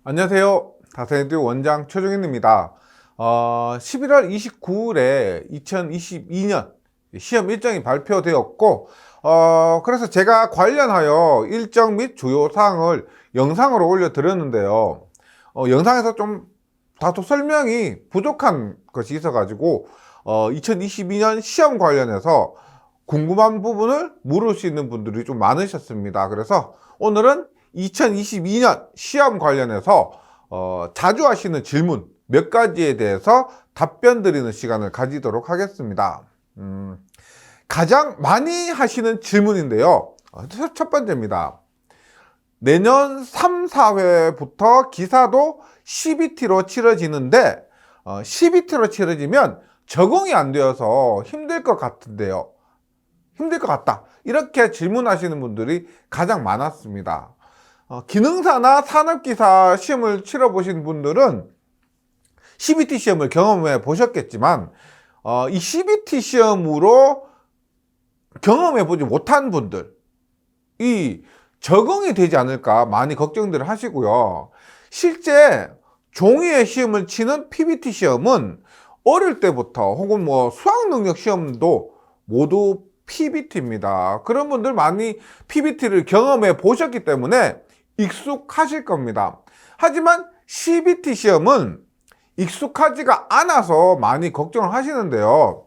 안녕하세요. 다세드 원장 최종현입니다. 11월 29일에 2022년 시험 일정이 발표되었고, 그래서 제가 관련하여 일정 및 주요 사항을 영상으로 올려드렸는데요. 영상에서 좀 다소 설명이 부족한 것이 있어가지고, 2022년 시험 관련해서 궁금한 부분을 물으시는 분들이 좀 많으셨습니다. 그래서 오늘은 2022년 시험 관련해서 자주 하시는 질문 몇 가지에 대해서 답변 드리는 시간을 가지도록 하겠습니다. 가장 많이 하시는 질문인데요. 첫 번째입니다. 내년 3, 4회부터 기사도 CBT로 치러지는데 CBT로 치러지면 적응이 안 되어서 힘들 것 같은데요. 힘들 것 같다. 이렇게 질문하시는 분들이 가장 많았습니다. 기능사나 산업기사 시험을 치러보신 분들은 CBT 시험을 경험해 보셨겠지만 이 CBT 시험으로 경험해 보지 못한 분들이 적응이 되지 않을까 많이 걱정들을 하시고요. 실제 종이에 시험을 치는 PBT 시험은 어릴 때부터 혹은 수학능력 시험도 모두 PBT입니다. 그런 분들 많이 PBT를 경험해 보셨기 때문에 익숙하실 겁니다. 하지만 CBT 시험은 익숙하지가 않아서 많이 걱정을 하시는데요.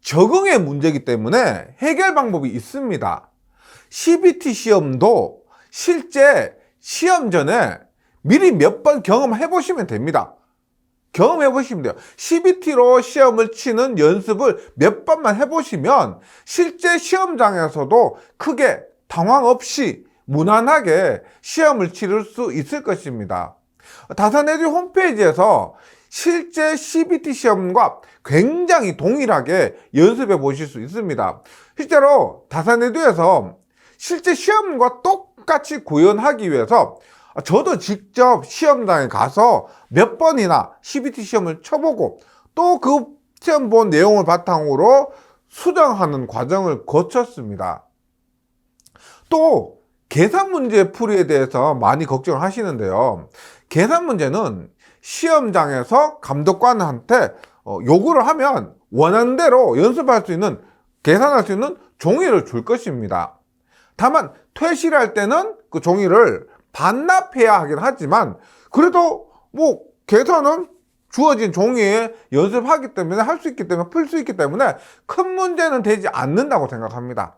적응의 문제이기 때문에 해결 방법이 있습니다. CBT 시험도 실제 시험 전에 미리 몇 번 경험해 보시면 됩니다. 경험해 보시면 돼요. CBT로 시험을 치는 연습을 몇 번만 해보시면 실제 시험장에서도 크게 당황 없이 무난하게 시험을 치를 수 있을 것입니다. 다산에듀 홈페이지에서 실제 CBT 시험과 굉장히 동일하게 연습해 보실 수 있습니다. 실제로 다산에듀에서 실제 시험과 똑같이 구현하기 위해서 저도 직접 시험장에 가서 몇 번이나 CBT 시험을 쳐보고 또 그 시험 본 내용을 바탕으로 수정하는 과정을 거쳤습니다. 또 계산 문제 풀이에 대해서 많이 걱정을 하시는데요. 계산 문제는 시험장에서 감독관한테 요구를 하면 원하는 대로 연습할 수 있는, 계산할 수 있는 종이를 줄 것입니다. 다만 퇴실할 때는 그 종이를 반납해야 하긴 하지만 그래도 계산은 주어진 종이에 연습하기 때문에 할 수 있기 때문에 풀 수 있기 때문에 큰 문제는 되지 않는다고 생각합니다.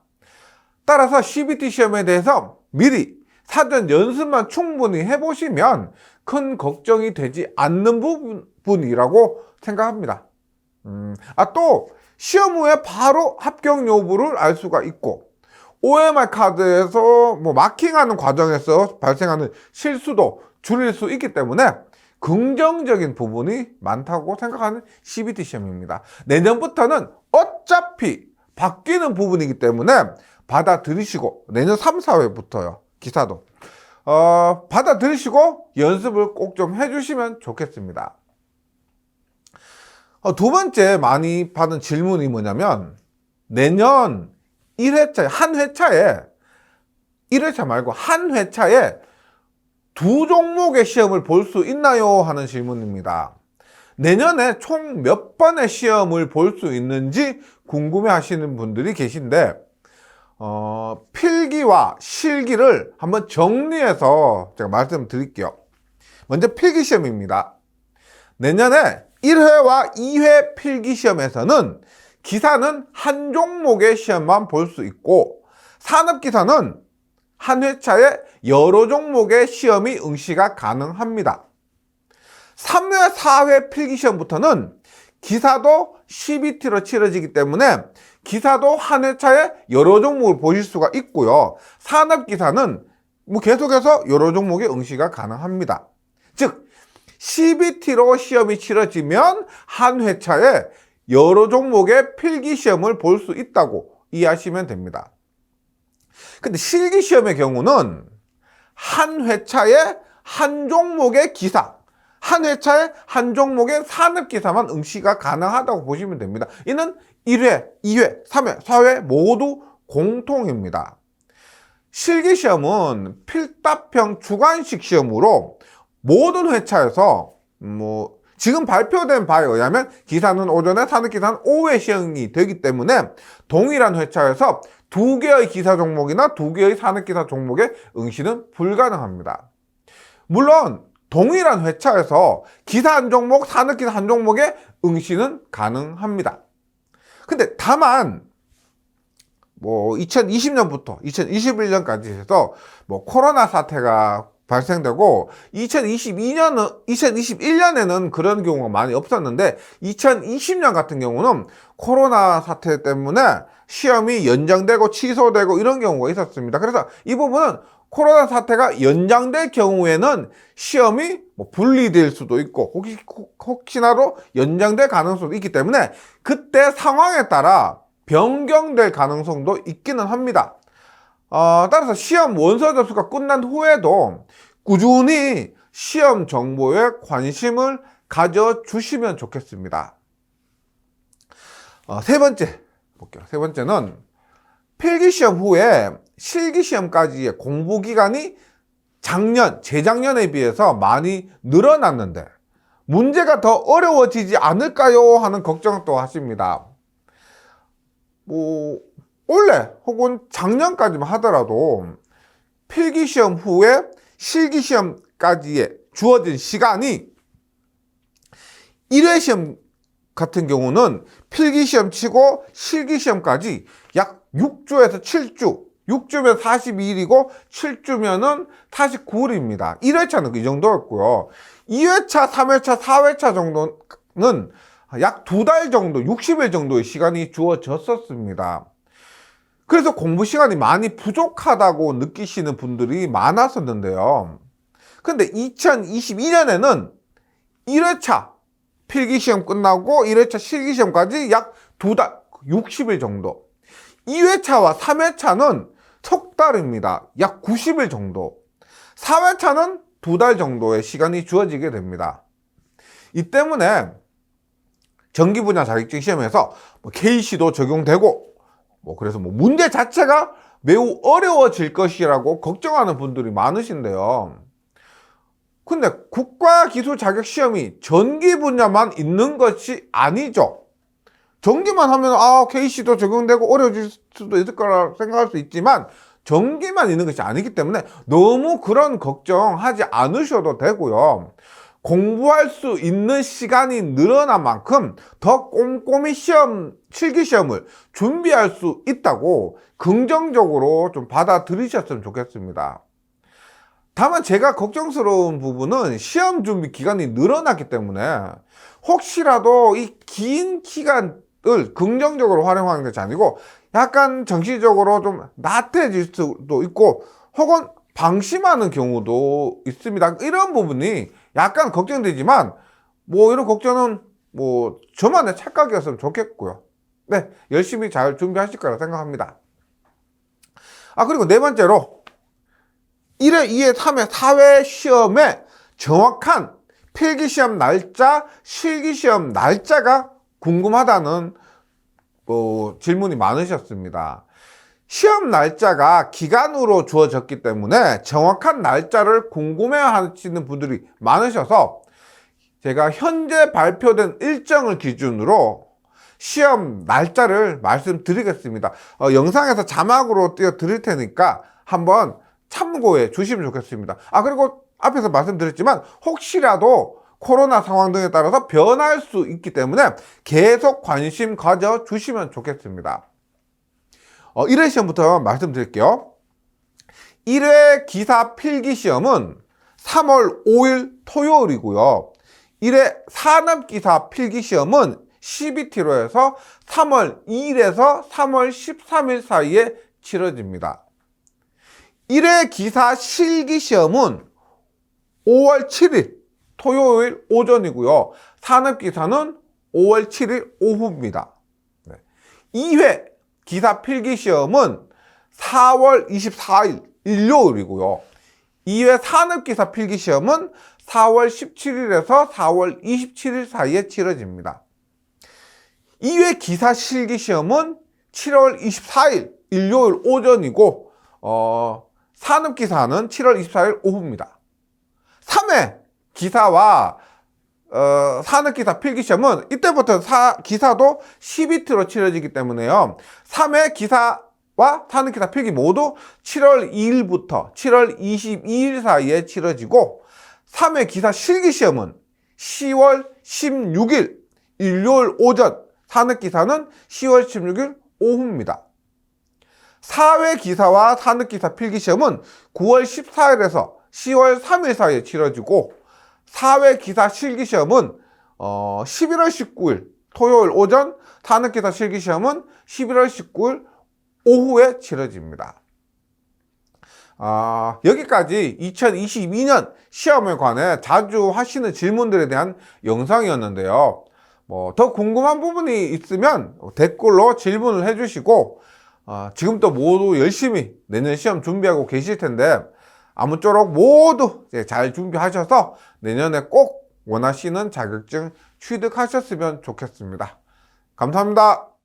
따라서 CBT 시험에 대해서 미리 사전 연습만 충분히 해보시면 큰 걱정이 되지 않는 부분이라고 생각합니다. 또 시험 후에 바로 합격 여부를 알 수가 있고 OMR 카드에서 마킹하는 과정에서 발생하는 실수도 줄일 수 있기 때문에 긍정적인 부분이 많다고 생각하는 CBT 시험입니다. 내년부터는 어차피 바뀌는 부분이기 때문에 받아들이시고 내년 3, 4회부터요. 기사도 받아들이시고 연습을 꼭 좀 해주시면 좋겠습니다. 두 번째 많이 받은 질문이 뭐냐면 내년 1회차에 한 회차에 1회차 말고 한 회차에 두 종목의 시험을 볼 수 있나요? 하는 질문입니다. 내년에 총 몇 번의 시험을 볼 수 있는지 궁금해 하시는 분들이 계신데 필기와 실기를 한번 정리해서 제가 말씀드릴게요. 먼저 필기시험입니다. 내년에 1회와 2회 필기시험에서는 기사는 한 종목의 시험만 볼 수 있고 산업기사는 한 회차에 여러 종목의 시험이 응시가 가능합니다. 3회, 4회 필기시험부터는 기사도 CBT로 치러지기 때문에 기사도 한 회차에 여러 종목을 보실 수가 있고요. 산업기사는 계속해서 여러 종목의 응시가 가능합니다. 즉 CBT로 시험이 치러지면 한 회차에 여러 종목의 필기시험을 볼 수 있다고 이해하시면 됩니다. 근데 실기시험의 경우는 한 회차에 한 종목의 기사, 한 회차에 한 종목의 산업기사만 응시가 가능하다고 보시면 됩니다. 이는 1회, 2회, 3회, 4회 모두 공통입니다. 실기시험은 필답형 주관식 시험으로 모든 회차에서 지금 발표된 바에 의하면 기사는 오전에, 산업기사는 오후에 시험이 되기 때문에 동일한 회차에서 2개의 기사 종목이나 2개의 산업기사 종목의 응시는 불가능합니다. 물론 동일한 회차에서 기사 한 종목, 산업기사 한 종목의 응시는 가능합니다. 근데 다만 2020년부터 2021년까지 해서 코로나 사태가 발생되고 2021년에는 그런 경우가 많이 없었는데 2020년 같은 경우는 코로나 사태 때문에 시험이 연장되고 취소되고 이런 경우가 있었습니다. 그래서 이 부분은 코로나 사태가 연장될 경우에는 시험이 분리될 수도 있고 혹시나도 연장될 가능성도 있기 때문에 그때 상황에 따라 변경될 가능성도 있기는 합니다. 따라서 시험 원서 접수가 끝난 후에도 꾸준히 시험 정보에 관심을 가져주시면 좋겠습니다. 세 번째 볼게요. 세 번째는 필기시험 후에 실기시험까지의 공부기간이 재작년에 비해서 많이 늘어났는데 문제가 더 어려워지지 않을까요? 하는 걱정도 하십니다. 원래 혹은 작년까지만 하더라도 필기시험 후에 실기시험까지의 주어진 시간이 1회 시험 같은 경우는 필기시험 치고 실기시험까지 약 6주에서 7주, 6주면 42일이고 7주면은 49일입니다. 1회차는 이 정도였고요. 2회차, 3회차, 4회차 정도는 약 2달 정도, 60일 정도의 시간이 주어졌었습니다. 그래서 공부 시간이 많이 부족하다고 느끼시는 분들이 많았었는데요. 근데 2022년에는 1회차 필기시험 끝나고 1회차 실기시험까지 약 2달, 60일 정도. 2회차와 3회차는 석 달입니다. 약 90일 정도. 4회차는 2달 정도의 시간이 주어지게 됩니다. 이 때문에 전기 분야 자격증 시험에서 KC도 적용되고 그래서 문제 자체가 매우 어려워질 것이라고 걱정하는 분들이 많으신데요. 근데 국가기술 자격시험이 전기 분야만 있는 것이 아니죠. 전기만 하면 KC도 적용되고 어려워질 수도 있을 거라 생각할 수 있지만 전기만 있는 것이 아니기 때문에 너무 그런 걱정하지 않으셔도 되고요. 공부할 수 있는 시간이 늘어난 만큼 더 꼼꼼히 실기시험을 준비할 수 있다고 긍정적으로 좀 받아들이셨으면 좋겠습니다. 다만 제가 걱정스러운 부분은 시험 준비 기간이 늘어났기 때문에 혹시라도 이 긴 기간을 긍정적으로 활용하는 것이 아니고 약간 정신적으로 좀 나태해질 수도 있고 혹은 방심하는 경우도 있습니다. 이런 부분이 약간 걱정되지만 이런 걱정은 저만의 착각이었으면 좋겠고요. 네, 열심히 잘 준비하실 거라 생각합니다. 그리고 네 번째로 1회, 2회, 3회, 4회 시험의 정확한 필기시험 날짜, 실기시험 날짜가 궁금하다는 질문이 많으셨습니다. 시험 날짜가 기간으로 주어졌기 때문에 정확한 날짜를 궁금해 하시는 분들이 많으셔서 제가 현재 발표된 일정을 기준으로 시험 날짜를 말씀드리겠습니다. 영상에서 자막으로 띄워 드릴 테니까 한번 참고해 주시면 좋겠습니다. 그리고 앞에서 말씀드렸지만 혹시라도 코로나 상황 등에 따라서 변할 수 있기 때문에 계속 관심 가져 주시면 좋겠습니다. 1회 시험부터 말씀드릴게요. 1회 기사 필기시험은 3월 5일 토요일이고요. 1회 산업기사 필기시험은 CBT로 해서 3월 2일에서 3월 13일 사이에 치러집니다. 1회 기사 실기시험은 5월 7일 토요일 오전이고요. 산업기사는 5월 7일 오후입니다. 2회 기사 필기시험은 4월 24일 일요일이고요. 2회 산업기사 필기시험은 4월 17일에서 4월 27일 사이에 치러집니다. 2회 기사 실기시험은 7월 24일 일요일 오전이고 산업기사는 7월 24일 오후입니다. 3회 기사와 산업기사 필기시험은 이때부터 기사도 CBT로 치러지기 때문에요. 3회 기사와 산업기사 필기 모두 7월 2일부터 7월 22일 사이에 치러지고 3회 기사 실기시험은 10월 16일 일요일 오전, 산업기사는 10월 16일 오후입니다. 4회 기사와 산업기사 필기시험은 9월 14일에서 10월 3일 사이에 치러지고 4회 기사 실기시험은 11월 19일 토요일 오전, 산업기사 실기시험은 11월 19일 오후에 치러집니다. 여기까지 2022년 시험에 관해 자주 하시는 질문들에 대한 영상이었는데요. 더 궁금한 부분이 있으면 댓글로 질문을 해주시고 지금부터 모두 열심히 내년 시험 준비하고 계실 텐데 아무쪼록 모두 잘 준비하셔서 내년에 꼭 원하시는 자격증 취득하셨으면 좋겠습니다. 감사합니다.